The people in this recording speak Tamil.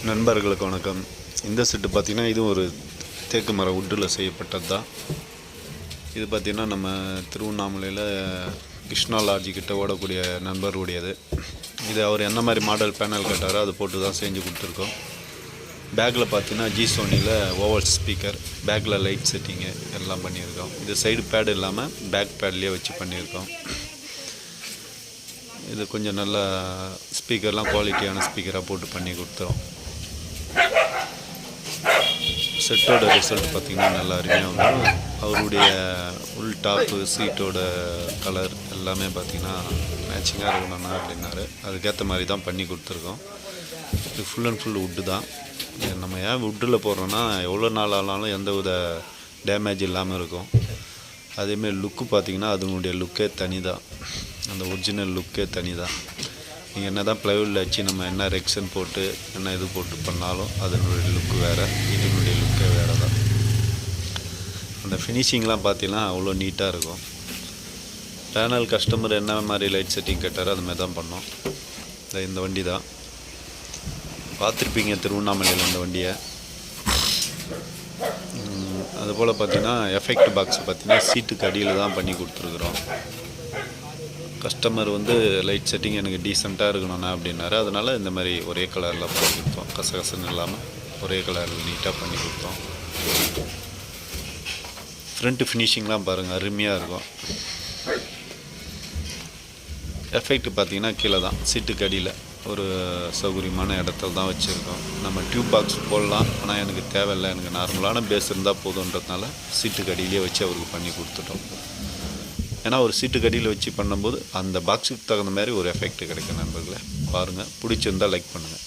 நண்பர்களுக்கு வணக்கம். இந்த செட்டு பார்த்திங்கன்னா இது ஒரு தேக்கு மர உட்டில் செய்யப்பட்டது தான். இது பார்த்திங்கன்னா நம்ம திருவண்ணாமலையில் கிருஷ்ணா லாட்ஜி கிட்ட ஓடக்கூடிய நண்பருடையது. இது அவர் என்ன மாதிரி மாடல் பேனல் கட்டாரோ அதை போட்டு தான் செஞ்சு கொடுத்துருக்கோம். பேக்கில் பார்த்திங்கன்னா ஜி சோனியில் ஓவல் ஸ்பீக்கர், பேக்கில் லைட் செட்டிங்கு எல்லாம் பண்ணியிருக்கோம். இது சைடு பேடு இல்லாமல் பேக் பேட்லேயே வச்சு பண்ணியிருக்கோம். இது கொஞ்சம் நல்ல ஸ்பீக்கர்லாம் குவாலிட்டியான ஸ்பீக்கராக போட்டு பண்ணி கொடுத்துரும். செட்டோட ரிசல்ட் பார்த்திங்கன்னா நல்லா அருமையாக வரும். அவருடைய உள் டாப்பு சீட்டோட கலர் எல்லாமே பார்த்திங்கன்னா மேட்சிங்காக இருக்கணும்னா அப்படின்னாரு. அதுக்கேற்ற மாதிரி தான் பண்ணி கொடுத்துருக்கோம். இது ஃபுல் அண்ட் ஃபுல் வுட்டு தான். நம்ம ஏன் வுட்டில் போடுறோன்னா எவ்வளோ நாள் ஆனாலும் எந்த வித டேமேஜ் இல்லாமல் இருக்கும். அதேமாரி லுக்கு பார்த்திங்கன்னா அதனுடைய லுக்கே தனி தான். அந்த ஒரிஜினல் லுக்கே தனி தான். நீங்கள் என்ன தான் ப்ளைவுட்டில் வச்சு நம்ம என்ன ரெக்ஷன் போட்டு என்ன இது போட்டு பண்ணாலும் அதனுடைய லுக்கு வேறு, இதனுடைய லுக்கே வேறு தான். அந்த ஃபினிஷிங்லாம் பார்த்தீங்கன்னா அவ்வளோ நீட்டாக இருக்கும். பேனல் கஸ்டமர் என்ன மாதிரி லைட் செட்டிங் கேட்டாரோ அது மாதிரி தான் பண்ணோம். இந்த வண்டி தான் பார்த்துருப்பீங்க திருவண்ணாமலையில் இந்த வண்டியை. அதுபோல் பார்த்திங்கன்னா எஃபெக்ட் பாக்ஸ் பார்த்திங்கன்னா சீட்டுக்கு அடியில் தான் பண்ணி கொடுத்துருக்குறோம். கஸ்டமர் லைட் செட்டிங் எனக்கு டீசெண்டாக இருக்கணும்ண்ணா அப்படின்னாரு. அதனால் இந்த மாதிரி ஒரே கலரில் பண்ணி கொடுத்தோம். கசகசன்னு இல்லாமல் ஒரே கலரில் நீட்டாக பண்ணி கொடுத்தோம். ஃப்ரண்ட்டு ஃபினிஷிங்லாம் பாருங்கள் அருமையாக இருக்கும். எஃபெக்ட் பார்த்திங்கன்னா கீழே தான் சீட்டுக்கு அடியில் ஒரு சௌகரியமான இடத்துல தான் வச்சுருக்கோம். நம்ம டியூப் பாக்ஸ் போடலாம், ஆனால் எனக்கு தேவையில்லை, எனக்கு நார்மலான பேஸ் இருந்தால் போதுன்றதுனால சீட்டுக்கு அடியிலே வச்சு அவருக்கு பண்ணி கொடுத்துட்டோம். ஏன்னா ஒரு சீட்டுக்கு அடியில் வச்சு பண்ணும்போது அந்த பாக்ஸுக்கு தகுந்த மாதிரி ஒரு எஃபெக்ட் கிடைக்கும். நண்பர்களே பாருங்கள், பிடிச்சிருந்தால் லைக் பண்ணுங்கள்.